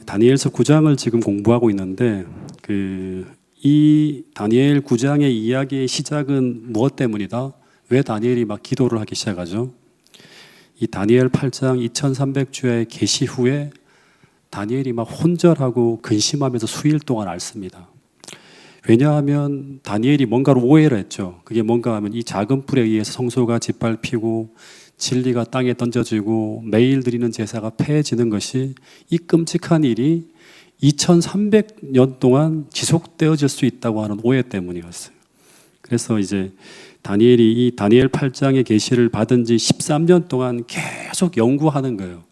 다니엘서 9장을 지금 공부하고 있는데 이 다니엘 9장의 이야기의 시작은 무엇 때문이다? 왜 다니엘이 막 기도를 하기 시작하죠? 이 다니엘 8장 2300주의 계시 후에 다니엘이 막 혼절하고 근심하면서 수일 동안 앓습니다. 왜냐하면 다니엘이 뭔가를 오해를 했죠. 그게 뭔가 하면 이 작은 불에 의해서 성소가 짓밟히고 진리가 땅에 던져지고 매일 드리는 제사가 폐해지는 것이 이 끔찍한 일이 2300년 동안 지속되어질 수 있다고 하는 오해 때문이었어요. 그래서 이제 다니엘이 이 다니엘 8장의 계시를 받은 지 13년 동안 계속 연구하는 거예요.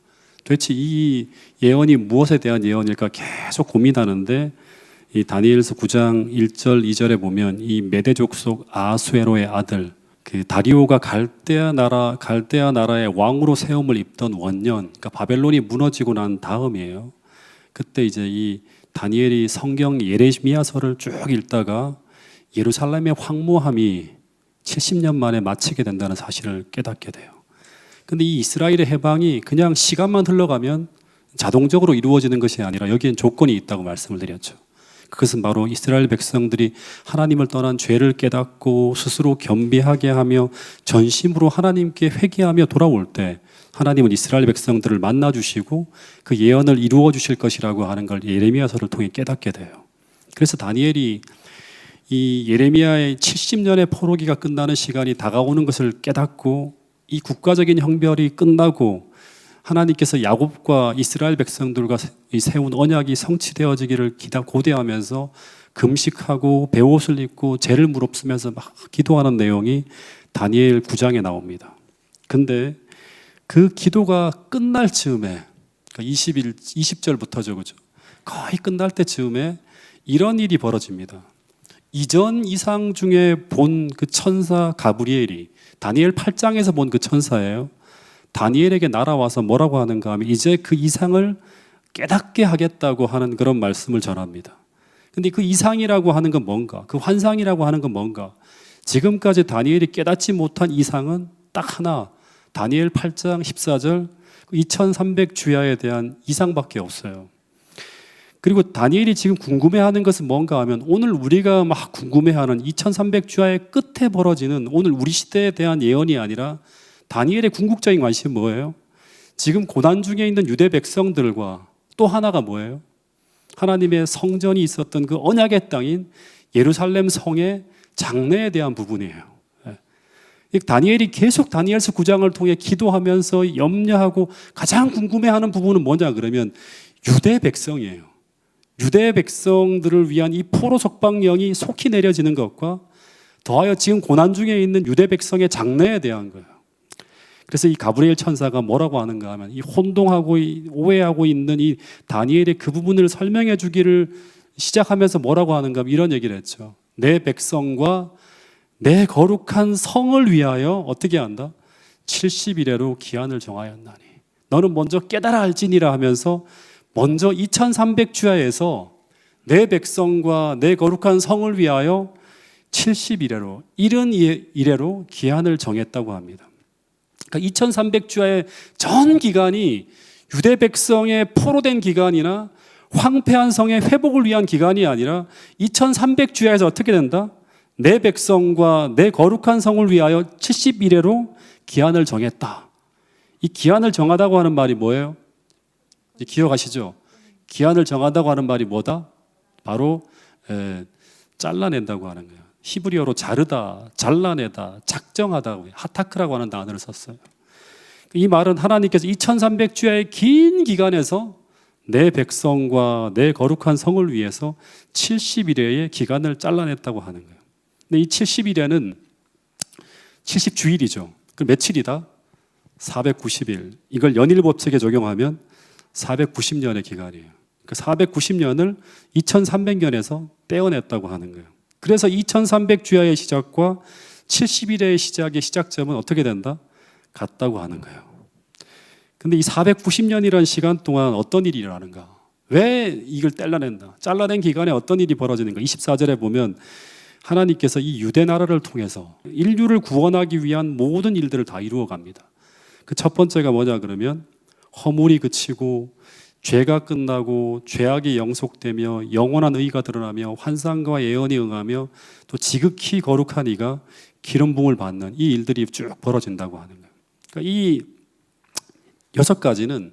도대체 이 예언이 무엇에 대한 예언일까 계속 고민하는데, 이 다니엘서 9장 1절 2절에 보면 이 메대 족속 아수에로의 아들 다리오가 갈대아 나라의 왕으로 세움을 입던 원년, 그러니까 바벨론이 무너지고 난 다음이에요. 그때 이제 이 다니엘이 성경 예레미야서를 쭉 읽다가 예루살렘의 황무함이 70년 만에 마치게 된다는 사실을 깨닫게 돼요. 근데 이 이스라엘의 해방이 그냥 시간만 흘러가면 자동적으로 이루어지는 것이 아니라 여기엔 조건이 있다고 말씀을 드렸죠. 그것은 바로 이스라엘 백성들이 하나님을 떠난 죄를 깨닫고 스스로 겸비하게 하며 전심으로 하나님께 회개하며 돌아올 때 하나님은 이스라엘 백성들을 만나주시고 그 예언을 이루어 주실 것이라고 하는 걸 예레미야서를 통해 깨닫게 돼요. 그래서 다니엘이 이 예레미야의 70년의 포로기가 끝나는 시간이 다가오는 것을 깨닫고 이 국가적인 형벌이 끝나고 하나님께서 야곱과 이스라엘 백성들과 세운 언약이 성취되어지기를 고대하면서 금식하고 베옷을 입고 죄를 무릅쓰면서 막 기도하는 내용이 다니엘 9장에 나옵니다. 근데 그 기도가 끝날 즈음에, 그러니까 20절부터죠, 그죠? 거의 끝날 때쯤에 이런 일이 벌어집니다. 이전 이상 중에 본 그 천사 가브리엘이, 다니엘 8장에서 본 그 천사예요. 다니엘에게 날아와서 뭐라고 하는가 하면 이제 그 이상을 깨닫게 하겠다고 하는 그런 말씀을 전합니다. 근데 그 이상이라고 하는 건 뭔가? 그 환상이라고 하는 건 뭔가? 지금까지 다니엘이 깨닫지 못한 이상은 딱 하나, 다니엘 8장 14절 2300주야에 대한 이상밖에 없어요. 그리고 다니엘이 지금 궁금해하는 것은 뭔가 하면 오늘 우리가 막 궁금해하는 2300주야의 끝에 벌어지는 오늘 우리 시대에 대한 예언이 아니라 다니엘의 궁극적인 관심은 뭐예요? 지금 고난 중에 있는 유대 백성들과 또 하나가 뭐예요? 하나님의 성전이 있었던 그 언약의 땅인 예루살렘 성의 장래에 대한 부분이에요. 다니엘이 계속 다니엘서 9장을 통해 기도하면서 염려하고 가장 궁금해하는 부분은 뭐냐 그러면 유대 백성이에요. 유대 백성들을 위한 이 포로 석방령이 속히 내려지는 것과 더하여 지금 고난 중에 있는 유대 백성의 장래에 대한 거예요. 그래서 이 가브리엘 천사가 뭐라고 하는가 하면 이 혼동하고 오해하고 있는 이 다니엘의 그 부분을 설명해 주기를 시작하면서 뭐라고 하는가 하면 이런 얘기를 했죠. 내 백성과 내 거룩한 성을 위하여 어떻게 한다? 70일에로 기한을 정하였나니 너는 먼저 깨달아 알지니라 하면서 먼저 2300주야에서 내 백성과 내 거룩한 성을 위하여 70일에로 이른 이래로 기한을 정했다고 합니다. 그러니까 2300주야의 전 기간이 유대 백성의 포로된 기간이나 황폐한 성의 회복을 위한 기간이 아니라 2300주야에서 어떻게 된다? 내 백성과 내 거룩한 성을 위하여 70일에로 기한을 정했다. 이 기한을 정하다고 하는 말이 뭐예요? 기억하시죠? 기한을 정하다고 하는 말이 뭐다? 바로 잘라낸다고 하는 거예요. 히브리어로 자르다, 잘라내다, 작정하다, 하타크라고 하는 단어를 썼어요. 이 말은 하나님께서 2300주야의 긴 기간에서 내 백성과 내 거룩한 성을 위해서 70일의 기간을 잘라냈다고 하는 거예요. 근데 이 70일에는 70주일이죠. 그 며칠이다? 490일. 이걸 연일법칙에 적용하면 490년의 기간이에요. 그 490년을 2300년에서 떼어냈다고 하는 거예요. 그래서 2300주야의 시작과 70일의 시작의 시작점은 어떻게 된다? 같다고 하는 거예요. 근데 이 490년이라는 시간 동안 어떤 일이 일어나는가? 왜 이걸 잘라낸다? 잘라낸 기간에 어떤 일이 벌어지는가? 24절에 보면 하나님께서 이 유대 나라를 통해서 인류를 구원하기 위한 모든 일들을 다 이루어 갑니다. 그 첫 번째가 뭐냐 그러면 허물이 그치고 죄가 끝나고 죄악이 영속되며 영원한 의가 드러나며 환상과 예언이 응하며 또 지극히 거룩한 이가 기름 부음을 받는 이 일들이 쭉 벌어진다고 하는 거예요. 그러니까 이 6가지는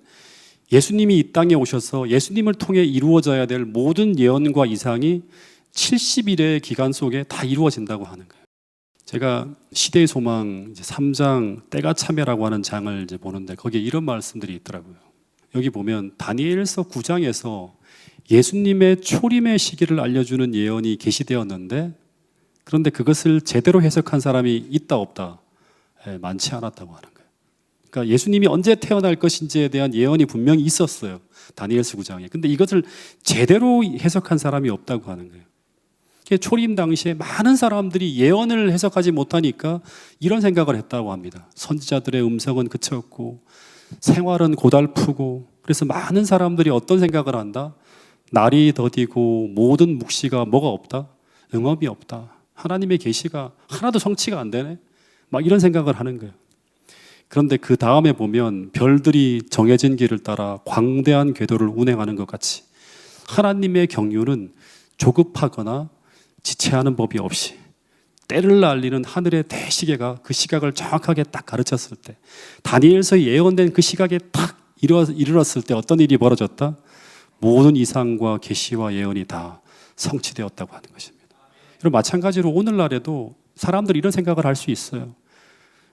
예수님이 이 땅에 오셔서 예수님을 통해 이루어져야 될 모든 예언과 이상이 70일의 기간 속에 다 이루어진다고 하는 거예요. 제가 시대의 소망 3장 때가 참여라고 하는 장을 이제 보는데 거기에 이런 말씀들이 있더라고요. 여기 보면 다니엘서 9장에서 예수님의 초림의 시기를 알려주는 예언이 계시되었는데 그런데 그것을 제대로 해석한 사람이 있다 없다? 많지 않았다고 하는 거예요. 그러니까 예수님이 언제 태어날 것인지에 대한 예언이 분명히 있었어요. 다니엘서 9장에. 근데 이것을 제대로 해석한 사람이 없다고 하는 거예요. 초림 당시에 많은 사람들이 예언을 해석하지 못하니까 이런 생각을 했다고 합니다. 선지자들의 음성은 그쳤고 생활은 고달프고 그래서 많은 사람들이 어떤 생각을 한다? 날이 더디고 모든 묵시가 뭐가 없다? 응업이 없다. 하나님의 계시가 하나도 성취가 안 되네. 막 이런 생각을 하는 거예요. 그런데 그 다음에 보면 별들이 정해진 길을 따라 광대한 궤도를 운행하는 것 같이 하나님의 경륜은 조급하거나 지체하는 법이 없이 때를 날리는 하늘의 대시계가 그 시각을 정확하게 딱 가르쳤을 때 다니엘서에 예언된 그 시각에 딱 이르렀을 때 어떤 일이 벌어졌다? 모든 이상과 계시와 예언이 다 성취되었다고 하는 것입니다. 그리고 마찬가지로 오늘날에도 사람들이 이런 생각을 할 수 있어요.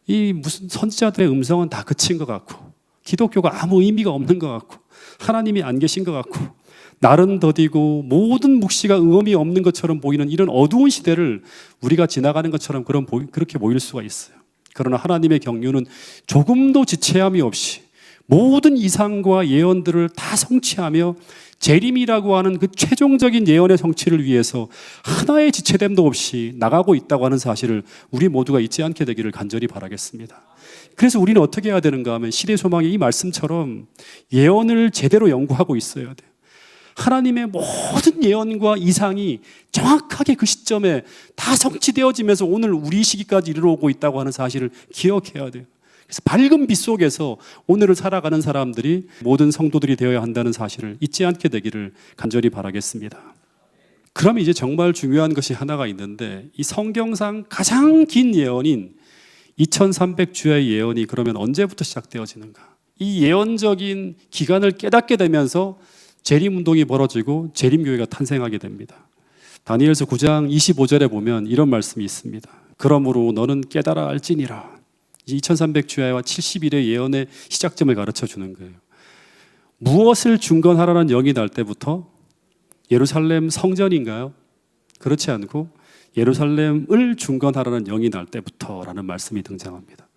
이 무슨 선지자들의 음성은 다 그친 것 같고 기독교가 아무 의미가 없는 것 같고 하나님이 안 계신 것 같고 날은 더디고 모든 묵시가 응음이 없는 것처럼 보이는 이런 어두운 시대를 우리가 지나가는 것처럼 그렇게 보일 수가 있어요. 그러나 하나님의 경륜은 조금도 지체함이 없이 모든 이상과 예언들을 다 성취하며 재림이라고 하는 그 최종적인 예언의 성취를 위해서 하나의 지체됨도 없이 나가고 있다고 하는 사실을 우리 모두가 잊지 않게 되기를 간절히 바라겠습니다. 그래서 우리는 어떻게 해야 되는가 하면 시대 소망의 이 말씀처럼 예언을 제대로 연구하고 있어야 돼요. 하나님의 모든 예언과 이상이 정확하게 그 시점에 다 성취되어지면서 오늘 우리 시기까지 이르러오고 있다고 하는 사실을 기억해야 돼요. 그래서 밝은 빛 속에서 오늘을 살아가는 사람들이 모든 성도들이 되어야 한다는 사실을 잊지 않게 되기를 간절히 바라겠습니다. 그러면 이제 정말 중요한 것이 하나가 있는데 이 성경상 가장 긴 예언인 2300주의 예언이 그러면 언제부터 시작되어지는가? 이 예언적인 기간을 깨닫게 되면서 재림운동이 벌어지고 재림교회가 탄생하게 됩니다. 다니엘서 9장 25절에 보면 이런 말씀이 있습니다. 그러므로 너는 깨달아 알지니라. 2300주야와 70일의 예언의 시작점을 가르쳐 주는 거예요. 무엇을 중건하라는 영이 날 때부터 예루살렘 성전인가요? 그렇지 않고 예루살렘을 중건하라는 영이 날 때부터라는 말씀이 등장합니다.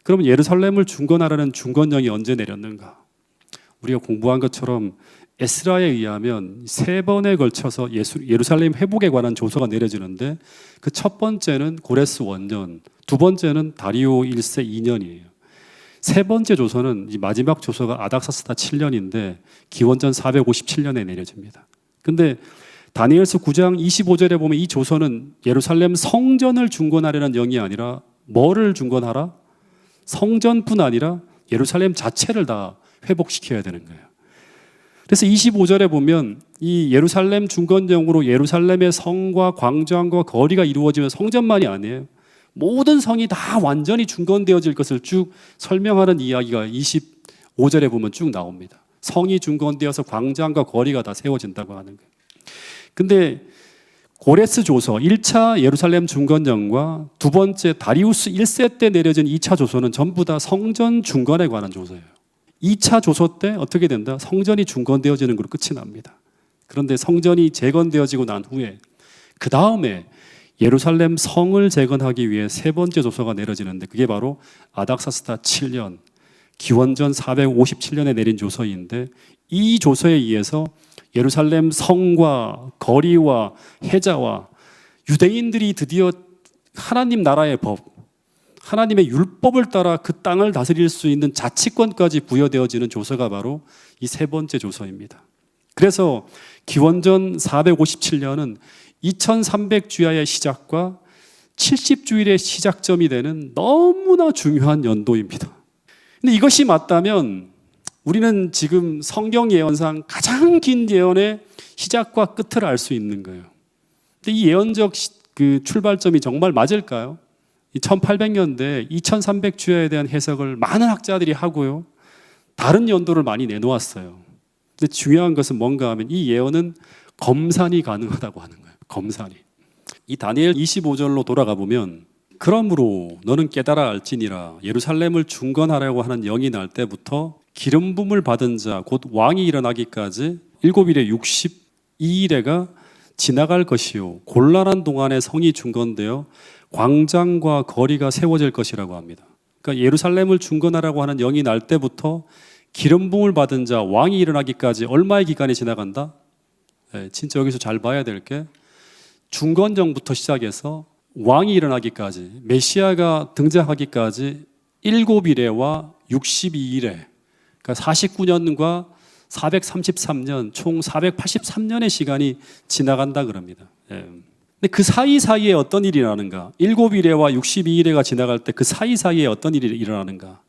그러면 예루살렘을 중건하라는 중건령이 언제 내렸는가? 우리가 공부한 것처럼 에스라에 의하면 3번에 걸쳐서 예루살렘 회복에 관한 조서가 내려지는데 그 첫 번째는 고레스 원년, 두 번째는 다리오 1세 2년이에요. 세 번째 조서는 이 마지막 조서가 아닥사스다 7년인데 기원전 457년에 내려집니다. 근데 다니엘서 9장 25절에 보면 이 조서는 예루살렘 성전을 중건하려는 영이 아니라 뭐를 중건하라? 성전뿐 아니라 예루살렘 자체를 다 회복시켜야 되는 거예요. 그래서 25절에 보면 이 예루살렘 중건령으로 예루살렘의 성과 광장과 거리가 이루어지면 성전만이 아니에요. 모든 성이 다 완전히 중건되어질 것을 쭉 설명하는 이야기가 25절에 보면 쭉 나옵니다. 성이 중건되어서 광장과 거리가 다 세워진다고 하는 거예요. 근데 고레스 조서 1차 예루살렘 중건령과 두 번째 다리우스 1세 때 내려진 2차 조서는 전부 다 성전 중건에 관한 조서예요. 2차 조서 때 어떻게 된다? 성전이 중건되어지는 걸로 끝이 납니다. 그런데 성전이 재건되어지고 난 후에 그 다음에 예루살렘 성을 재건하기 위해 세 번째 조서가 내려지는데 그게 바로 아닥사스다 7년, 기원전 457년에 내린 조서인데 이 조서에 의해서 예루살렘 성과 거리와 해자와 유대인들이 드디어 하나님 나라의 법, 하나님의 율법을 따라 그 땅을 다스릴 수 있는 자치권까지 부여되어지는 조서가 바로 이 세 번째 조서입니다. 그래서 기원전 457년은 2300주야의 시작과 70주일의 시작점이 되는 너무나 중요한 연도입니다. 근데 이것이 맞다면 우리는 지금 성경 예언상 가장 긴 예언의 시작과 끝을 알 수 있는 거예요. 근데 이 예언적 그 출발점이 정말 맞을까요? 1800년대 2300주야에 대한 해석을 많은 학자들이 하고요. 다른 연도를 많이 내놓았어요. 근데 중요한 것은 뭔가 하면 이 예언은 검산이 가능하다고 하는 거예요. 검산이. 이 다니엘 25절로 돌아가 보면 그러므로 너는 깨달아 알지니라 예루살렘을 중건하려고 하는 영이 날 때부터 기름 부음을 받은 자 곧 왕이 일어나기까지 7일에 62일에가 지나갈 것이요 곤란한 동안에 성이 중건되어 광장과 거리가 세워질 것이라고 합니다. 그러니까 예루살렘을 중건하라고 하는 영이 날 때부터 기름 부음을 받은 자 왕이 일어나기까지 얼마의 기간이 지나간다? 네, 진짜 여기서 잘 봐야 될 게 중건정부터 시작해서 왕이 일어나기까지 메시아가 등장하기까지 7일에와 62일에 그러니까 49년과 433년 총 483년의 시간이 지나간다 그럽니다. 예. 근데 그 사이사이에 어떤 일이 일어나는가? 7일에와 62일에가 지나갈 때 그 사이사이에 어떤 일이 일어나는가?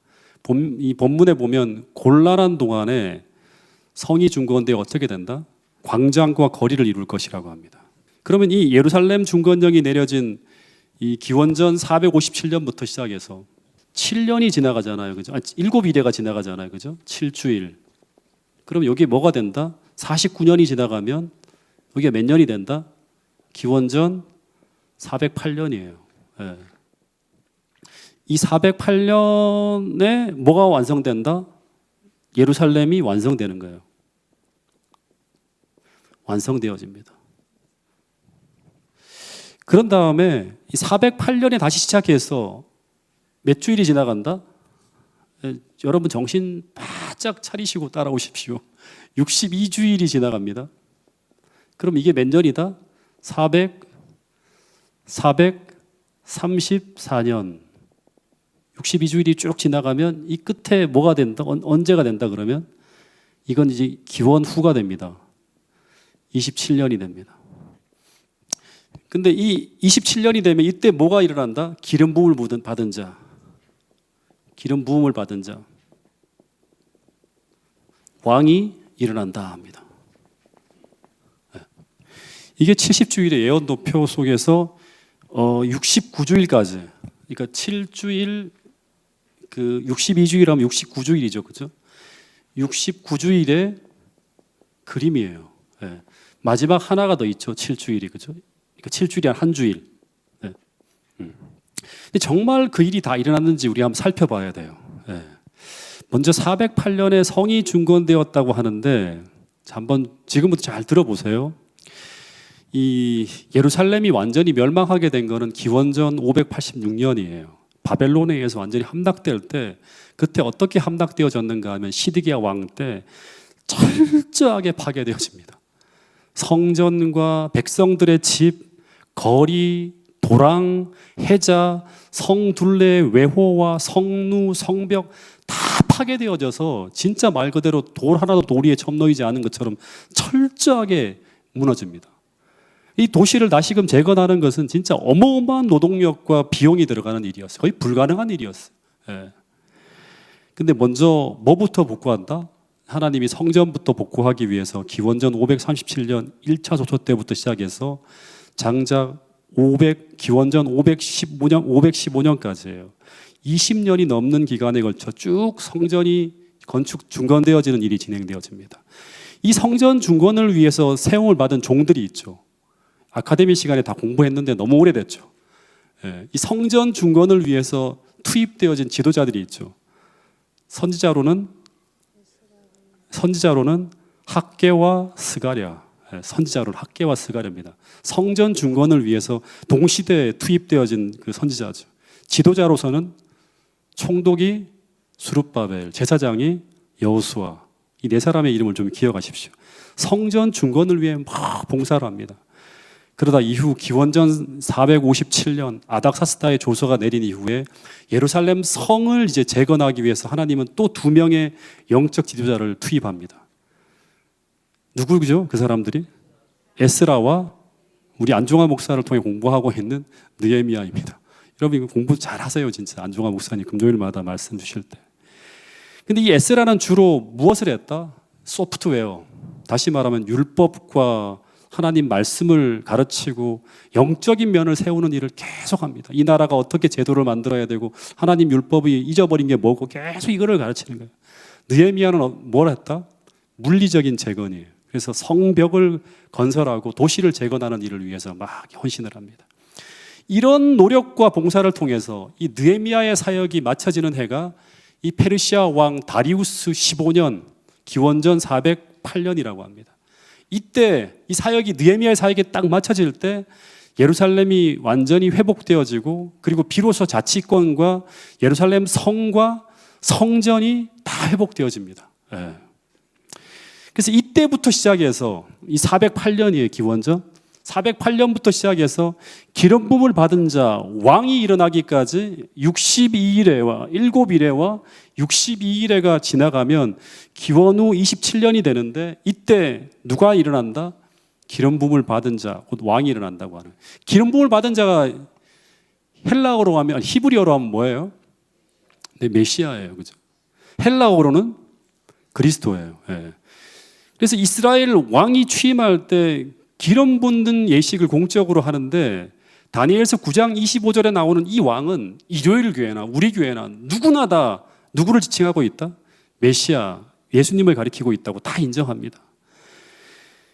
이 본문에 보면 곤란한 동안에 성이 중건되어 어떻게 된다? 광장과 거리를 이룰 것이라고 합니다. 그러면 이 예루살렘 중건령이 내려진 이 기원전 457년부터 시작해서 7년이 지나가잖아요. 그죠? 7일에가 지나가잖아요. 그죠? 7주일. 그럼 여기 뭐가 된다? 49년이 지나가면 여기가 몇 년이 된다? 기원전 408년이에요. 예. 이 408년에 뭐가 완성된다? 예루살렘이 완성되는 거예요. 완성되어집니다. 그런 다음에 이 408년에 다시 시작해서 몇 주일이 지나간다? 여러분 정신 바짝 차리시고 따라오십시오. 62주일이 지나갑니다. 그럼 이게 몇 년이다? 434년. 62주일이 쭉 지나가면 이 끝에 뭐가 된다? 언제가 된다 그러면 이건 이제 기원 후가 됩니다. 27년이 됩니다. 근데 이 27년이 되면 이때 뭐가 일어난다? 기름 부음을 받은 자. 기름 부음을 받은 자. 왕이 일어난다 합니다. 이게 70주일의 예언도표 속에서 69주일까지 그러니까 7주일 그 62주일하면 69주일이죠. 그죠? 69주일의 그림이에요. 네. 마지막 하나가 더 있죠. 7주일이. 그죠? 그러니까 7주일이 한 주일. 네. 근데 정말 그 일이 다 일어났는지 우리 한번 살펴봐야 돼요. 네. 먼저 408년에 성이 중건되었다고 하는데 한번 지금부터 잘 들어보세요. 이 예루살렘이 완전히 멸망하게 된 거는 기원전 586년이에요. 바벨론에 의해서 완전히 함락될 때 그때 어떻게 함락되어졌는가 하면 시드기야 왕 때 철저하게 파괴되어집니다. 성전과 백성들의 집, 거리, 도랑, 해자, 성둘레, 외호와 성루, 성벽 다 파괴되어져서 진짜 말 그대로 돌 하나도 도리에 점 놓이지 않은 것처럼 철저하게 무너집니다. 이 도시를 다시금 재건하는 것은 진짜 어마어마한 노동력과 비용이 들어가는 일이었어요. 거의 불가능한 일이었어요. 예. 근데 먼저 뭐부터 복구한다? 하나님이 성전부터 복구하기 위해서 기원전 537년 1차 조처 때부터 시작해서 장작 기원전 515년까지예요. 20년이 넘는 기간에 걸쳐 쭉 성전이 건축 중건되어지는 일이 진행되어집니다. 이 성전 중건을 위해서 세움을 받은 종들이 있죠. 아카데미 시간에 다 공부했는데 너무 오래됐죠. 예, 이 성전 중건을 위해서 투입되어진 지도자들이 있죠. 선지자로는 학개와 스가랴. 예, 선지자로는 학개와 스가랴입니다. 성전 중건을 위해서 동시대에 투입되어진 그 선지자죠. 지도자로서는 총독이 수룹바벨, 제사장이 여호수아. 이 네 사람의 이름을 좀 기억하십시오. 성전 중건을 위해 막 봉사를 합니다. 그러다 이후 기원전 457년 아닥사스다의 조서가 내린 이후에 예루살렘 성을 이제 재건하기 위해서 하나님은 또 2명의 영적 지도자를 투입합니다. 누구죠? 그 사람들이? 에스라와 우리 안종화 목사를 통해 공부하고 있는 느헤미야입니다. 여러분 이거 공부 잘하세요. 진짜 안종화 목사님 금요일마다 말씀 주실 때. 근데 이 에스라는 주로 무엇을 했다? 소프트웨어, 다시 말하면 율법과 하나님 말씀을 가르치고 영적인 면을 세우는 일을 계속합니다. 이 나라가 어떻게 제도를 만들어야 되고 하나님 율법이 잊어버린 게 뭐고 계속 이거를 가르치는 거예요. 느헤미야는 뭘 했다? 물리적인 재건이에요. 그래서 성벽을 건설하고 도시를 재건하는 일을 위해서 막 헌신을 합니다. 이런 노력과 봉사를 통해서 이 느헤미야의 사역이 마쳐지는 해가 이 페르시아 왕 다리우스 15년 기원전 408년이라고 합니다. 이때 이 사역이 느헤미야의 사역이 딱 맞춰질 때 예루살렘이 완전히 회복되어지고 그리고 비로소 자치권과 예루살렘 성과 성전이 다 회복되어집니다. 예. 그래서 이때부터 시작해서 이 408년이에요. 기원전 408년부터 시작해서 기름 부음을 받은 자 왕이 일어나기까지 62일에와 7일에와 62일에가 지나가면 기원 후 27년이 되는데 이때 누가 일어난다? 기름 부음을 받은 자, 곧 왕이 일어난다고 하는. 기름 부음을 받은 자가 헬라어로 하면 히브리어로 하면 뭐예요? 네, 메시아예요. 그죠? 헬라어로는 그리스도예요. 네. 그래서 이스라엘 왕이 취임할 때 기름 붓는 예식을 공적으로 하는데 다니엘서 9장 25절에 나오는 이 왕은 일요일 교회나 우리 교회나 누구나 다 누구를 지칭하고 있다? 메시아, 예수님을 가리키고 있다고 다 인정합니다.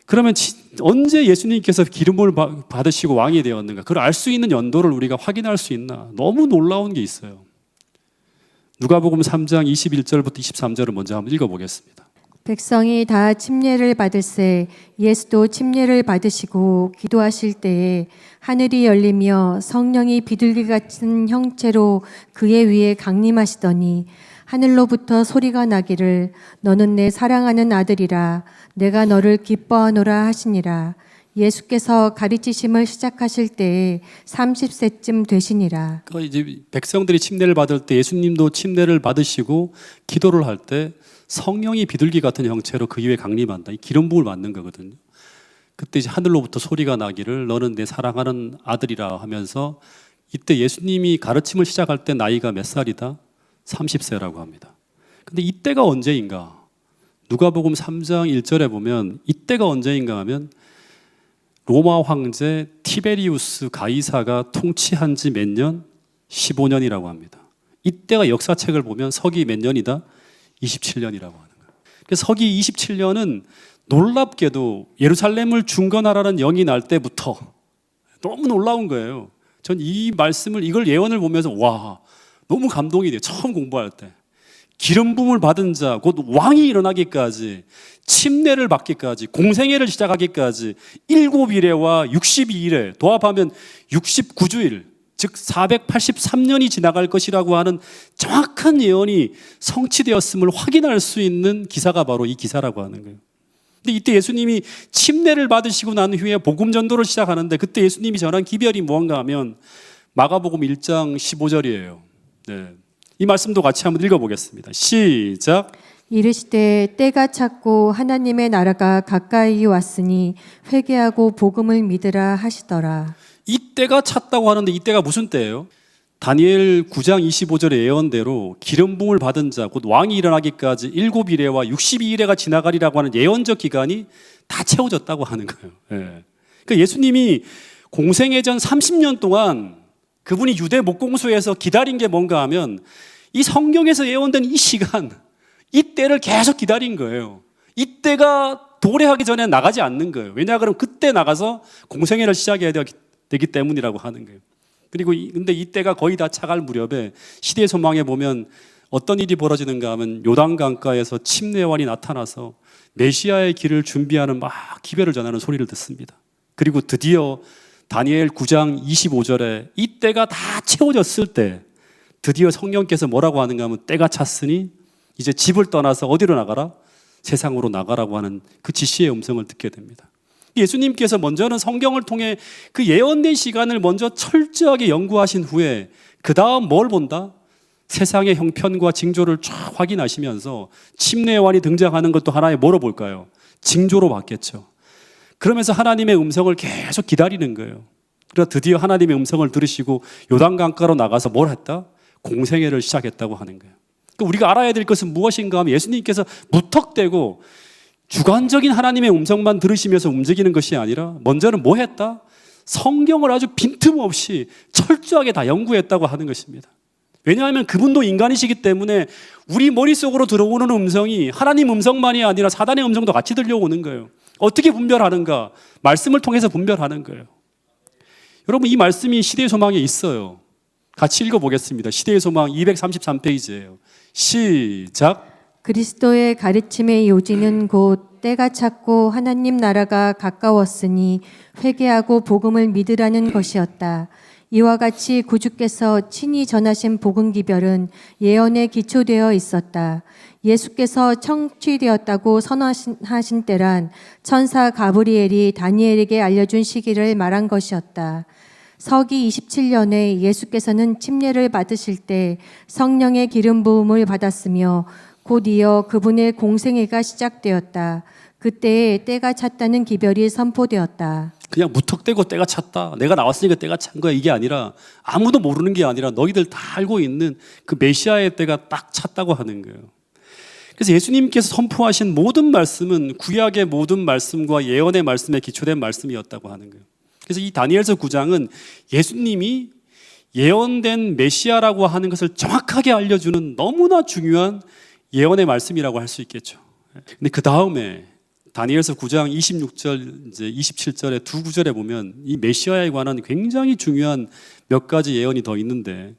그러면 언제 예수님께서 기름을 받으시고 왕이 되었는가? 그걸 알 수 있는 연도를 우리가 확인할 수 있나? 너무 놀라운 게 있어요. 누가복음 3장 21절부터 23절을 먼저 한번 읽어보겠습니다. 백성이 다 침례를 받을새 예수도 침례를 받으시고 기도하실 때에 하늘이 열리며 성령이 비둘기 같은 형체로 그의 위에 강림하시더니 하늘로부터 소리가 나기를 너는 내 사랑하는 아들이라 내가 너를 기뻐하노라 하시니라. 예수께서 가르치심을 시작하실 때에 30세쯤 되시니라. 이제 백성들이 침례를 받을 때 예수님도 침례를 받으시고 기도를 할 때 성령이 비둘기 같은 형체로 그 위에 강림한다. 이 기름 부음을 받는 거거든요. 그때 이제 하늘로부터 소리가 나기를 너는 내 사랑하는 아들이라 하면서 이때 예수님이 가르침을 시작할 때 나이가 몇 살이다? 30세라고 합니다. 근데 이때가 언제인가? 누가복음 3장 1절에 보면 이때가 언제인가 하면 로마 황제 티베리우스 가이사가 통치한 지 몇 년? 15년이라고 합니다. 이때가 역사책을 보면 서기 몇 년이다? 27년이라고 하는 거예요. 그래서 서기 27년은 놀랍게도 예루살렘을 중건하라는 영이 날 때부터 너무 놀라운 거예요. 전 이 말씀을 이걸 예언을 보면서 와 너무 감동이 돼요. 처음 공부할 때 기름 부음을 받은 자 곧 왕이 일어나기까지 침례를 받기까지 공생애를 시작하기까지 7일에와 62일에 도합하면 69주일 즉 483년이 지나갈 것이라고 하는 정확한 예언이 성취되었음을 확인할 수 있는 기사가 바로 이 기사라고 하는 거예요. 근데 이때 예수님이 침례를 받으시고 난 후에 복음 전도를 시작하는데 그때 예수님이 전한 기별이 무언가 하면 마가복음 1장 15절이에요. 네. 이 말씀도 같이 한번 읽어보겠습니다. 시작. 이르시되 때가 찼고 하나님의 나라가 가까이 왔으니 회개하고 복음을 믿으라 하시더라. 이때가 찼다고 하는데 이때가 무슨 때예요? 다니엘 9장 25절의 예언대로 기름 부음을 받은 자 곧 왕이 일어나기까지 7일에와 62일에가 지나가리라고 하는 예언적 기간이 다 채워졌다고 하는 거예요. 예. 그러니까 예수님이 공생애 전 30년 동안 그분이 유대 목공소에서 기다린 게 뭔가 하면 이 성경에서 예언된 이 시간, 이때를 계속 기다린 거예요. 이때가 도래하기 전에 나가지 않는 거예요. 왜냐 그러면 그때 나가서 공생애를 시작해야 되기 때문이라고 하는 거예요. 그리고 근데 이때가 거의 다 차갈 무렵에 시대 소망에 보면 어떤 일이 벌어지는가 하면 요단강가에서 침례요한이 나타나서 메시아의 길을 준비하는 막 기별을 전하는 소리를 듣습니다. 그리고 드디어 다니엘 9장 25절에 이때가 다 채워졌을 때 드디어 성령께서 뭐라고 하는가 하면 때가 찼으니 이제 집을 떠나서 어디로 나가라? 세상으로 나가라고 하는 그 지시의 음성을 듣게 됩니다. 예수님께서 먼저는 성경을 통해 그 예언된 시간을 먼저 철저하게 연구하신 후에 그 다음 뭘 본다? 세상의 형편과 징조를 쫙 확인하시면서 침례요한이 등장하는 것도 하나의 뭐로 볼까요? 징조로 봤겠죠. 그러면서 하나님의 음성을 계속 기다리는 거예요. 그러다 드디어 하나님의 음성을 들으시고 요단강가로 나가서 뭘 했다? 공생애를 시작했다고 하는 거예요. 그러니까 우리가 알아야 될 것은 무엇인가 하면 예수님께서 무턱대고 주관적인 하나님의 음성만 들으시면서 움직이는 것이 아니라 먼저는 뭐 했다? 성경을 아주 빈틈없이 철저하게 다 연구했다고 하는 것입니다. 왜냐하면 그분도 인간이시기 때문에 우리 머릿속으로 들어오는 음성이 하나님 음성만이 아니라 사단의 음성도 같이 들려오는 거예요. 어떻게 분별하는가? 말씀을 통해서 분별하는 거예요. 여러분, 이 말씀이 시대의 소망에 있어요. 같이 읽어보겠습니다. 시대의 소망 233페이지예요. 시작. 그리스도의 가르침의 요지는 곧 때가 찼고 하나님 나라가 가까웠으니 회개하고 복음을 믿으라는 것이었다. 이와 같이 구주께서 친히 전하신 복음 기별은 예언에 기초되어 있었다. 예수께서 청취되었다고 선언하신 때란 천사 가브리엘이 다니엘에게 알려준 시기를 말한 것이었다. 서기 27년에 예수께서는 침례를 받으실 때 성령의 기름 부음을 받았으며 곧 이어 그분의 공생애가 시작되었다. 그때에 때가 찼다는 기별이 선포되었다. 그냥 무턱대고 때가 찼다. 내가 나왔으니까 때가 찬 거야. 이게 아니라 아무도 모르는 게 아니라 너희들 다 알고 있는 그 메시아의 때가 딱 찼다고 하는 거예요. 그래서 예수님께서 선포하신 모든 말씀은 구약의 모든 말씀과 예언의 말씀에 기초된 말씀이었다고 하는 거예요. 그래서 이 다니엘서 9장은 예수님이 예언된 메시아라고 하는 것을 정확하게 알려주는 너무나 중요한 예언의 말씀이라고 할 수 있겠죠. 근데 그 다음에 다니엘서 9장 26절, 이제 27절의 두 구절에 보면 이 메시아에 관한 굉장히 중요한 몇 가지 예언이 더 있는데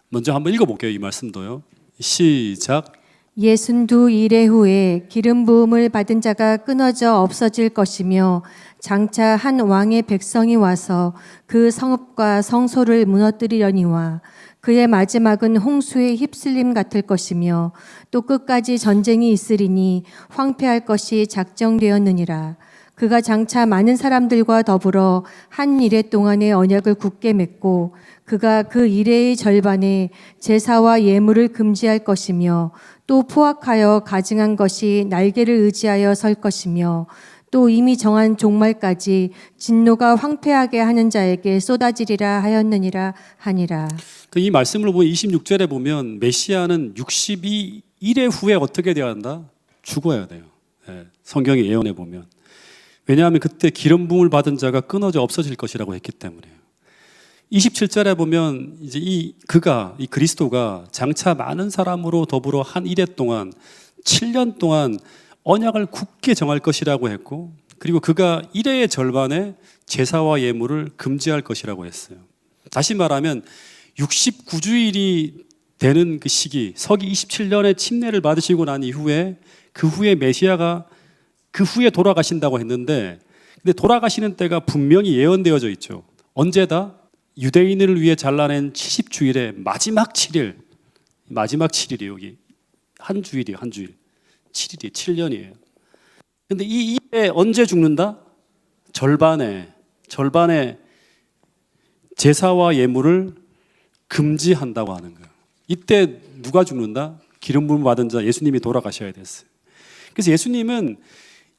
먼저 한번 읽어볼게요. 이 말씀도요. 시작. 예순두 이래 후에 기름 부음을 받은 자가 끊어져 없어질 것이며 장차 한 왕의 백성이 와서 그 성읍과 성소를 무너뜨리려니와 그의 마지막은 홍수의 휩쓸림 같을 것이며 또 끝까지 전쟁이 있으리니 황폐할 것이 작정되었느니라. 그가 장차 많은 사람들과 더불어 한 이래 동안의 언약을 굳게 맺고 그가 그 이래의 절반에 제사와 예물을 금지할 것이며 또 포악하여 가증한 것이 날개를 의지하여 설 것이며 또 이미 정한 종말까지 진노가 황폐하게 하는 자에게 쏟아지리라 하였느니라 하니라. 이 말씀을 보면 26절에 보면 메시아는 62일 후에 어떻게 되어야 한다? 죽어야 돼요. 성경의 예언에 보면. 왜냐하면 그때 기름 부음을 받은 자가 끊어져 없어질 것이라고 했기 때문에요. 27절에 보면 이제 이 그리스도가 장차 많은 사람으로 더불어 한 이래 동안 7년 동안 언약을 굳게 정할 것이라고 했고, 그리고 그가 이래의 절반에 제사와 예물을 금지할 것이라고 했어요. 다시 말하면 69주일이 되는 그 시기, 서기 27년에 침례를 받으시고 난 이후에 그 후에 메시아가 그 후에 돌아가신다고 했는데, 근데 돌아가시는 때가 분명히 예언되어져 있죠. 언제다? 유대인을 위해 잘라낸 70주일의 마지막 7일, 마지막 7일이 여기 한 주일이에요. 한 주일 7일이 7년이에요. 근데 이 일에 언제 죽는다? 절반에 제사와 예물을 금지한다고 하는 거예요. 이때 누가 죽는다? 기름 부음 받은 자 예수님이 돌아가셔야 됐어요. 그래서 예수님은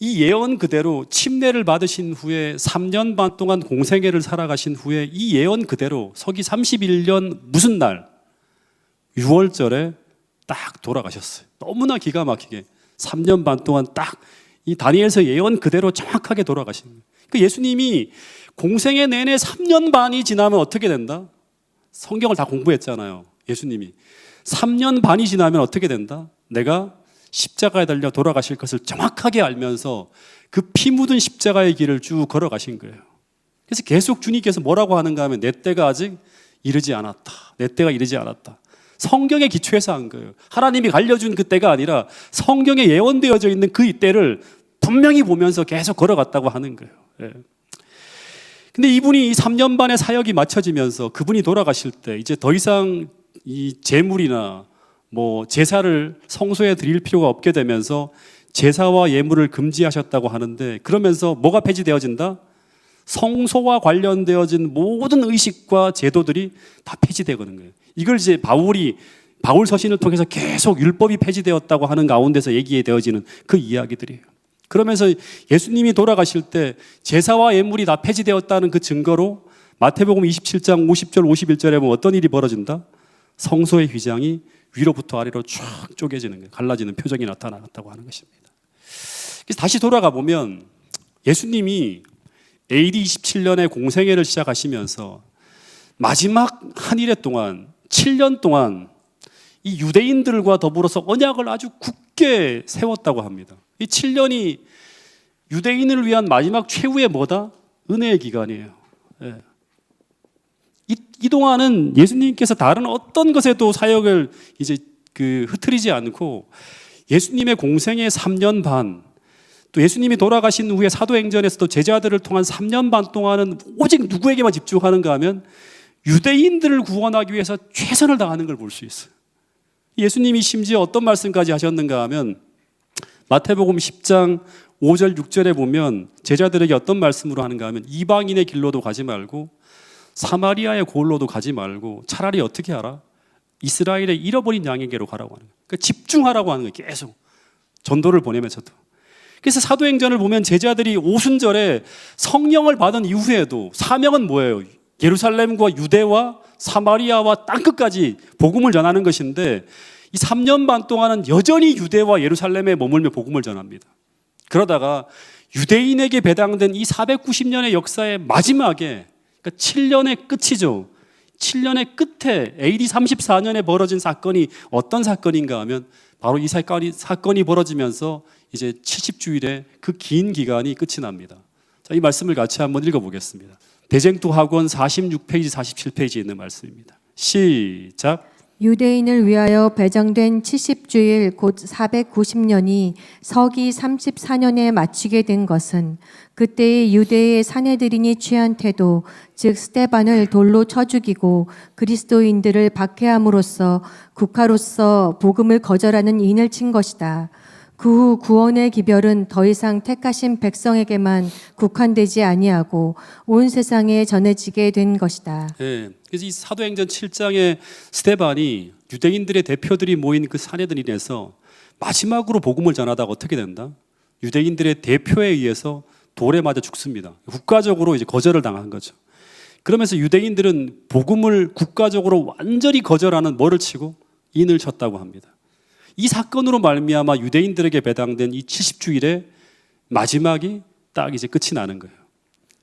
이 예언 그대로 침례를 받으신 후에 3년 반 동안 공생애를 살아가신 후에 이 예언 그대로 서기 31년 무슨 날? 6월절에 딱 돌아가셨어요. 너무나 기가 막히게 3년 반 동안 딱 이 다니엘서 예언 그대로 정확하게 돌아가신 거예요. 그 예수님이 공생애 내내 3년 반이 지나면 어떻게 된다? 성경을 다 공부했잖아요. 예수님이 3년 반이 지나면 어떻게 된다? 내가 십자가에 달려 돌아가실 것을 정확하게 알면서 그 피 묻은 십자가의 길을 쭉 걸어가신 거예요. 그래서 계속 주님께서 뭐라고 하는가 하면 내 때가 아직 이르지 않았다. 내 때가 이르지 않았다. 성경에 기초해서 한 거예요. 하나님이 알려준 그 때가 아니라 성경에 예언되어져 있는 그 때를 분명히 보면서 계속 걸어갔다고 하는 거예요. 근데 이분이 3년 반의 사역이 마쳐지면서 그분이 돌아가실 때 이제 더 이상 이 제물이나 뭐 제사를 성소에 드릴 필요가 없게 되면서 제사와 예물을 금지하셨다고 하는데, 그러면서 뭐가 폐지되어진다? 성소와 관련되어진 모든 의식과 제도들이 다 폐지되는 거예요. 이걸 이제 바울 서신을 통해서 계속 율법이 폐지되었다고 하는 가운데서 얘기되어지는 그 이야기들이에요. 그러면서 예수님이 돌아가실 때 제사와 예물이 다 폐지되었다는 그 증거로 마태복음 27장 50절 51절에 보면 어떤 일이 벌어진다? 성소의 휘장이 위로부터 아래로 쫙 쪼개지는 거예요. 갈라지는 표정이 나타났다고 하는 것입니다. 그래서 다시 돌아가 보면 예수님이 AD 27년에 공생애를 시작하시면서 마지막 한 일해 동안 7년 동안 이 유대인들과 더불어서 언약을 아주 굳게 세웠다고 합니다. 이 7년이 유대인을 위한 마지막 최후의 뭐다? 은혜의 기간이에요. 예. 이 동안은 예수님께서 다른 어떤 것에도 사역을 이제 흐트리지 않고 예수님의 공생의 3년 반, 또 예수님이 돌아가신 후에 사도행전에서도 제자들을 통한 3년 반 동안은 오직 누구에게만 집중하는가 하면 유대인들을 구원하기 위해서 최선을 다하는 걸 볼 수 있어요. 예수님이 심지어 어떤 말씀까지 하셨는가 하면 마태복음 10장 5절 6절에 보면 제자들에게 어떤 말씀으로 하는가 하면 이방인의 길로도 가지 말고 사마리아의 골로도 가지 말고 차라리 어떻게 하라? 이스라엘의 잃어버린 양에게로 가라고 하는 거예요. 그러니까 집중하라고 하는 거예요. 계속 전도를 보내면서도. 그래서 사도행전을 보면 제자들이 오순절에 성령을 받은 이후에도 사명은 뭐예요? 예루살렘과 유대와 사마리아와 땅끝까지 복음을 전하는 것인데 이 3년 반 동안은 여전히 유대와 예루살렘에 머물며 복음을 전합니다. 그러다가 유대인에게 배당된 이 490년의 역사의 마지막에, 그러니까 7년의 끝이죠. 7년의 끝에 AD 34년에 벌어진 사건이 어떤 사건인가 하면 바로 이 사건이 벌어지면서 이제 70주일의 그 긴 기간이 끝이 납니다. 자, 이 말씀을 같이 한번 읽어보겠습니다. 대쟁투 학원 46페이지 47페이지에 있는 말씀입니다. 시작. 유대인을 위하여 배정된 70주일 곧 490년이 서기 34년에 마치게 된 것은 그때의 유대의 사내들인이 취한 태도, 즉 스데반을 돌로 쳐 죽이고 그리스도인들을 박해함으로써 국가로서 복음을 거절하는 인을 친 것이다. 그 후 구원의 기별은 더 이상 택하신 백성에게만 국한되지 아니하고 온 세상에 전해지게 된 것이다. 네, 그래서 이 사도행전 7장에 스데반이 유대인들의 대표들이 모인 그 사내들인에서 마지막으로 복음을 전하다가 어떻게 된다? 유대인들의 대표에 의해서 돌에 맞아 죽습니다. 국가적으로 이제 거절을 당한 거죠. 그러면서 유대인들은 복음을 국가적으로 완전히 거절하는 뭐를 치고 인을 쳤다고 합니다. 이 사건으로 말미암아 유대인들에게 배당된 이 70주일의 마지막이 딱 이제 끝이 나는 거예요.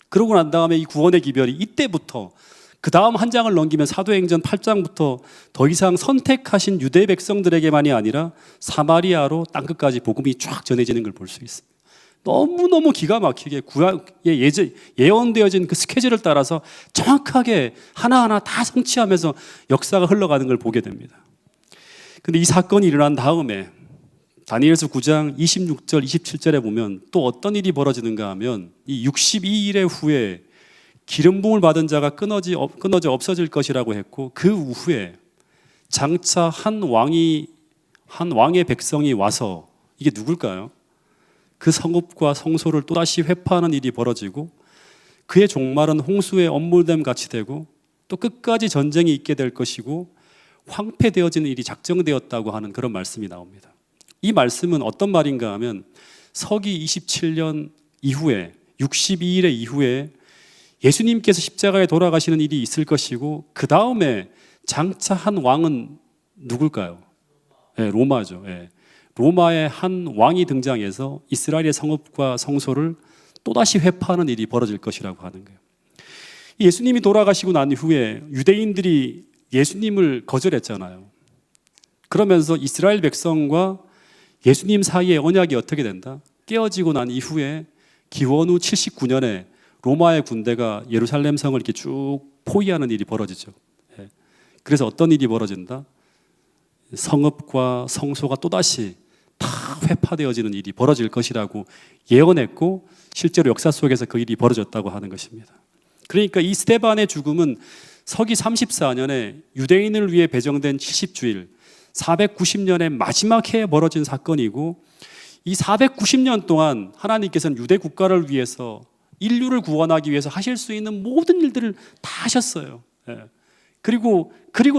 그러고 난 다음에 이 구원의 기별이 이때부터 그 다음 한 장을 넘기면 사도행전 8장부터 더 이상 선택하신 유대 백성들에게만이 아니라 사마리아로 땅끝까지 복음이 쫙 전해지는 걸 볼 수 있습니다. 너무너무 기가 막히게 예언되어진 그 스케줄을 따라서 정확하게 하나하나 다 성취하면서 역사가 흘러가는 걸 보게 됩니다. 근데 이 사건이 일어난 다음에 다니엘서 9장 26절 27절에 보면 또 어떤 일이 벌어지는가 하면 이 62일의 후에 기름 부음을 받은 자가 끊어져 없어질 것이라고 했고 그 후에 장차 한 왕의 백성이 와서 이게 누굴까요? 그 성읍과 성소를 또다시 회파하는 일이 벌어지고 그의 종말은 홍수의 엄물됨 같이 되고 또 끝까지 전쟁이 있게 될 것이고 황폐되어지는 일이 작정되었다고 하는 그런 말씀이 나옵니다. 이 말씀은 어떤 말인가 하면 서기 27년 이후에 62일의 이후에 예수님께서 십자가에 돌아가시는 일이 있을 것이고 그 다음에 장차 한 왕은 누굴까요? 네, 로마죠. 네. 로마의 한 왕이 등장해서 이스라엘의 성읍과 성소를 또다시 회파하는 일이 벌어질 것이라고 하는 거예요. 예수님이 돌아가시고 난 후에 유대인들이 예수님을 거절했잖아요. 그러면서 이스라엘 백성과 예수님 사이의 언약이 어떻게 된다? 깨어지고 난 이후에 기원 후 79년에 로마의 군대가 예루살렘 성을 이렇게 쭉 포위하는 일이 벌어지죠. 그래서 어떤 일이 벌어진다? 성읍과 성소가 또다시 다 회파되어지는 일이 벌어질 것이라고 예언했고 실제로 역사 속에서 그 일이 벌어졌다고 하는 것입니다. 그러니까 이 스데반의 죽음은 서기 34년에 유대인을 위해 배정된 70주일 490년의 마지막 해에 벌어진 사건이고 이 490년 동안 하나님께서는 유대 국가를 위해서 인류를 구원하기 위해서 하실 수 있는 모든 일들을 다 하셨어요. 그리고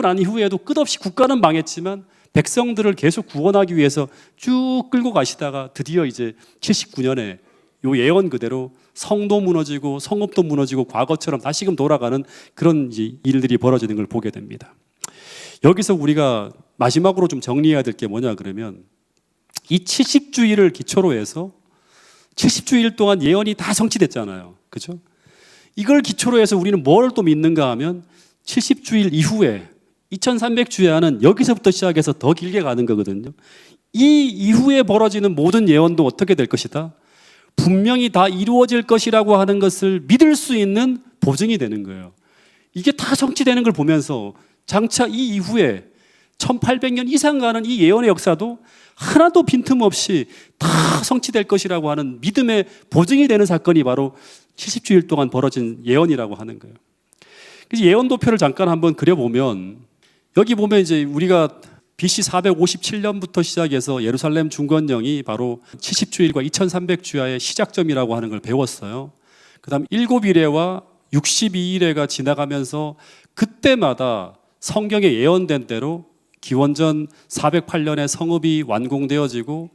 난 이후에도 끝없이 국가는 망했지만 백성들을 계속 구원하기 위해서 쭉 끌고 가시다가 드디어 이제 79년에 요 예언 그대로 성도 무너지고 성읍도 무너지고 과거처럼 다시금 돌아가는 그런 이제 일들이 벌어지는 걸 보게 됩니다. 여기서 우리가 마지막으로 좀 정리해야 될 게 뭐냐 그러면 이 70주일을 기초로 해서 70주일 동안 예언이 다 성취됐잖아요. 그죠? 이걸 기초로 해서 우리는 뭘 또 믿는가 하면 70주일 이후에 2300주야는 여기서부터 시작해서 더 길게 가는 거거든요. 이 이후에 벌어지는 모든 예언도 어떻게 될 것이다? 분명히 다 이루어질 것이라고 하는 것을 믿을 수 있는 보증이 되는 거예요. 이게 다 성취되는 걸 보면서 장차 이 이후에 1800년 이상 가는 이 예언의 역사도 하나도 빈틈없이 다 성취될 것이라고 하는 믿음의 보증이 되는 사건이 바로 70주일 동안 벌어진 예언이라고 하는 거예요. 그래서 예언 도표를 잠깐 한번 그려보면 여기 보면 이제 우리가 BC 457년부터 시작해서 예루살렘 중건령이 바로 70주일과 2300주야의 시작점이라고 하는 걸 배웠어요. 그 다음 7일회와 62일회가 지나가면서 그때마다 성경에 예언된 대로 기원전 408년에 성읍이 완공되어지고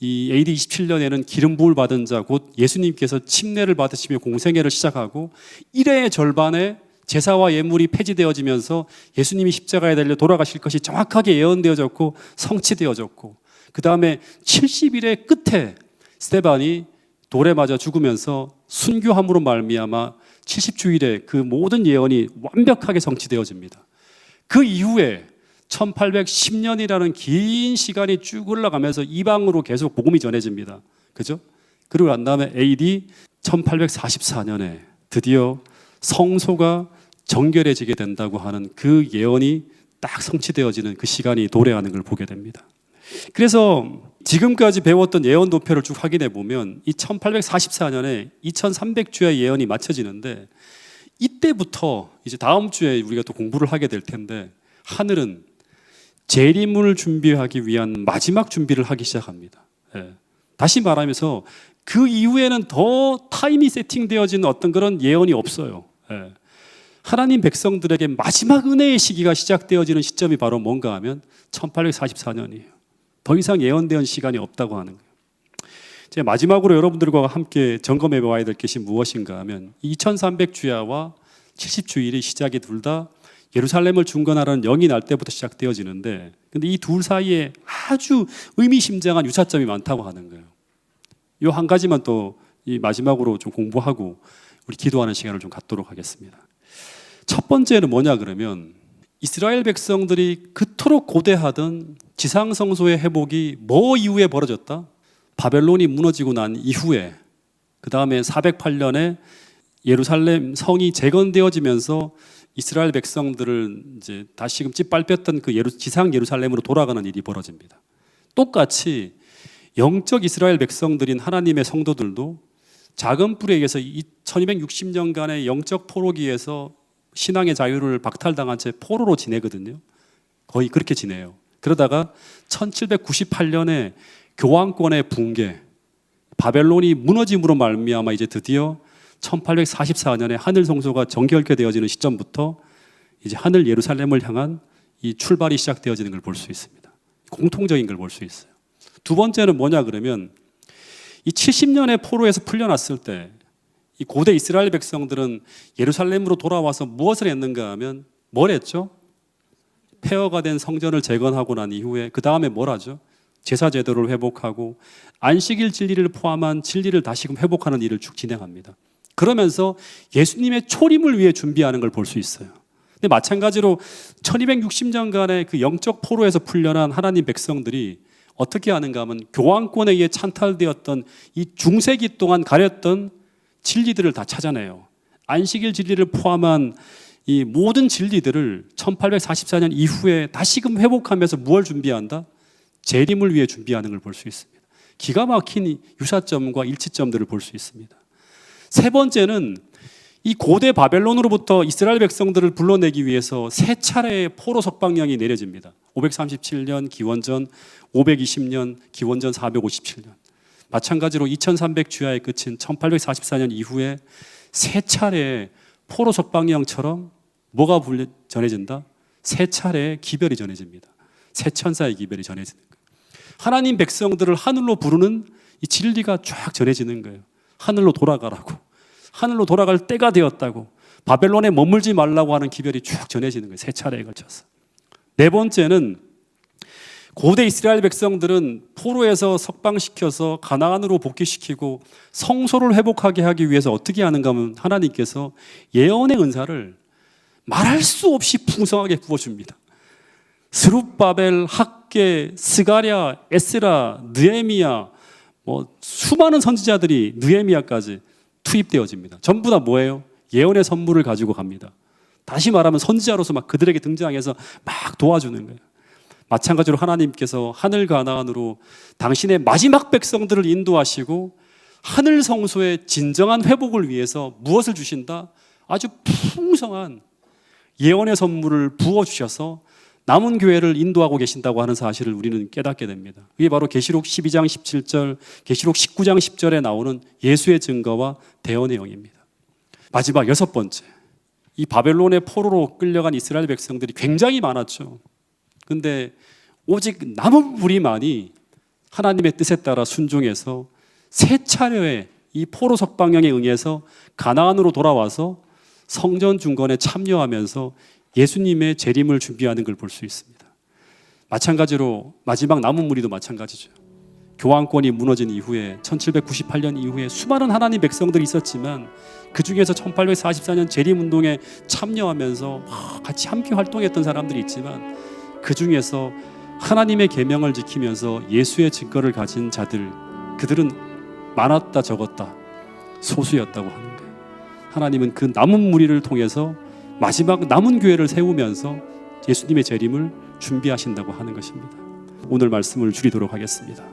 이 AD 27년에는 기름 부음을 받은 자 곧 예수님께서 침례를 받으시며 공생애를 시작하고 1회의 절반에 제사와 예물이 폐지되어지면서 예수님이 십자가에 달려 돌아가실 것이 정확하게 예언되어졌고 성취되어졌고 그 다음에 70일의 끝에 스데반이 돌에 맞아 죽으면서 순교함으로 말미암아 70주일에 그 모든 예언이 완벽하게 성취되어집니다. 그 이후에 1810년이라는 긴 시간이 쭉 흘러가면서 이방으로 계속 복음이 전해집니다. 그죠? 그리고 난 다음에 AD 1844년에 드디어 성소가 정결해지게 된다고 하는 그 예언이 딱 성취되어지는 그 시간이 도래하는 걸 보게 됩니다. 그래서 지금까지 배웠던 예언 도표를 쭉 확인해 보면 이 1844년에 2300주의 예언이 맞춰지는데 이때부터 이제 다음 주에 우리가 또 공부를 하게 될 텐데 하늘은 재림을 준비하기 위한 마지막 준비를 하기 시작합니다. 예. 다시 말하면서 그 이후에는 더 타임이 세팅되어진 어떤 그런 예언이 없어요. 예. 하나님 백성들에게 마지막 은혜의 시기가 시작되어지는 시점이 바로 뭔가 하면 1844년이에요. 더 이상 예언된 시간이 없다고 하는 거예요. 이제 마지막으로 여러분들과 함께 점검해 봐야 될 것이 무엇인가 하면 2300주야와 70주일의 시작이 둘 다 예루살렘을 중건하라는 영이 날 때부터 시작되어지는데 근데 이 둘 사이에 아주 의미심장한 유사점이 많다고 하는 거예요. 이 한 가지만 또 이 마지막으로 좀 공부하고 우리 기도하는 시간을 좀 갖도록 하겠습니다. 첫 번째는 뭐냐 그러면 이스라엘 백성들이 그토록 고대하던 지상성소의 회복이 뭐 이후에 벌어졌다? 바벨론이 무너지고 난 이후에 그 다음에 408년에 예루살렘 성이 재건되어지면서 이스라엘 백성들을 이제 다시금 짓밟혔던 그 지상 예루살렘으로 돌아가는 일이 벌어집니다. 똑같이 영적 이스라엘 백성들인 하나님의 성도들도 작은 뿔에 의해서 1260년간의 영적 포로기에서 신앙의 자유를 박탈당한 채 포로로 지내거든요. 거의 그렇게 지내요. 그러다가 1798년에 교황권의 붕괴, 바벨론이 무너짐으로 말미암아 이제 드디어 1844년에 하늘 성소가 정결케 되어지는 시점부터 이제 하늘 예루살렘을 향한 이 출발이 시작되어지는 걸 볼 수 있습니다. 공통적인 걸 볼 수 있어요. 두 번째는 뭐냐 그러면 이 70년의 포로에서 풀려났을 때 이 고대 이스라엘 백성들은 예루살렘으로 돌아와서 무엇을 했는가 하면 뭘 했죠? 폐허가 된 성전을 재건하고 난 이후에 그 다음에 뭘 하죠? 제사 제도를 회복하고 안식일 진리를 포함한 진리를 다시금 회복하는 일을 쭉 진행합니다. 그러면서 예수님의 초림을 위해 준비하는 걸 볼 수 있어요. 근데 마찬가지로 1260년간의 그 영적 포로에서 풀려난 하나님 백성들이 어떻게 하는가 하면 교황권에 의해 찬탈되었던 이 중세기 동안 가렸던 진리들을 다 찾아내요. 안식일 진리를 포함한 이 모든 진리들을 1844년 이후에 다시금 회복하면서 무엇을 준비한다? 재림을 위해 준비하는 걸 볼 수 있습니다. 기가 막힌 유사점과 일치점들을 볼 수 있습니다. 세 번째는 이 고대 바벨론으로부터 이스라엘 백성들을 불러내기 위해서 세 차례의 포로 석방령이 내려집니다. 537년 기원전, 520년 기원전 457년. 마찬가지로 2300주야의 끝인 1844년 이후에 세 차례의 포로 석방령처럼 뭐가 전해진다? 세 차례의 기별이 전해집니다. 새 천사의 기별이 전해지는 거예요. 하나님 백성들을 하늘로 부르는 이 진리가 쫙 전해지는 거예요. 하늘로 돌아가라고, 하늘로 돌아갈 때가 되었다고, 바벨론에 머물지 말라고 하는 기별이 쭉 전해지는 거예요. 세 차례에 걸쳐서. 네 번째는 고대 이스라엘 백성들은 포로에서 석방시켜서 가나안으로 복귀시키고 성소를 회복하게 하기 위해서 어떻게 하는가 하면 하나님께서 예언의 은사를 말할 수 없이 풍성하게 부어줍니다. 스룹바벨, 학개, 스가랴, 에스라, 느헤미야, 수많은 선지자들이 느헤미야까지 투입되어집니다. 전부 다 뭐예요? 예언의 선물을 가지고 갑니다. 다시 말하면 선지자로서 막 그들에게 등장해서 막 도와주는 거예요. 마찬가지로 하나님께서 하늘 가나안으로 당신의 마지막 백성들을 인도하시고 하늘 성소의 진정한 회복을 위해서 무엇을 주신다? 아주 풍성한 예언의 선물을 부어주셔서 남은 교회를 인도하고 계신다고 하는 사실을 우리는 깨닫게 됩니다. 이게 바로 계시록 12장 17절, 계시록 19장 10절에 나오는 예수의 증거와 대언 내용입니다. 마지막 여섯 번째, 이 바벨론의 포로로 끌려간 이스라엘 백성들이 굉장히 많았죠. 근데 오직 남은 무리만이 하나님의 뜻에 따라 순종해서 세 차례의 이 포로 석방령에 응해서 가나안으로 돌아와서 성전 중건에 참여하면서 예수님의 재림을 준비하는 걸 볼 수 있습니다. 마찬가지로 마지막 남은 무리도 마찬가지죠. 교황권이 무너진 이후에 1798년 이후에 수많은 하나님 백성들이 있었지만 그 중에서 1844년 재림운동에 참여하면서 같이 함께 활동했던 사람들이 있지만 그 중에서 하나님의 계명을 지키면서 예수의 증거를 가진 자들, 그들은 많았다 적었다 소수였다고 하는 거예요. 하나님은 그 남은 무리를 통해서 마지막 남은 교회를 세우면서 예수님의 재림을 준비하신다고 하는 것입니다. 오늘 말씀을 줄이도록 하겠습니다.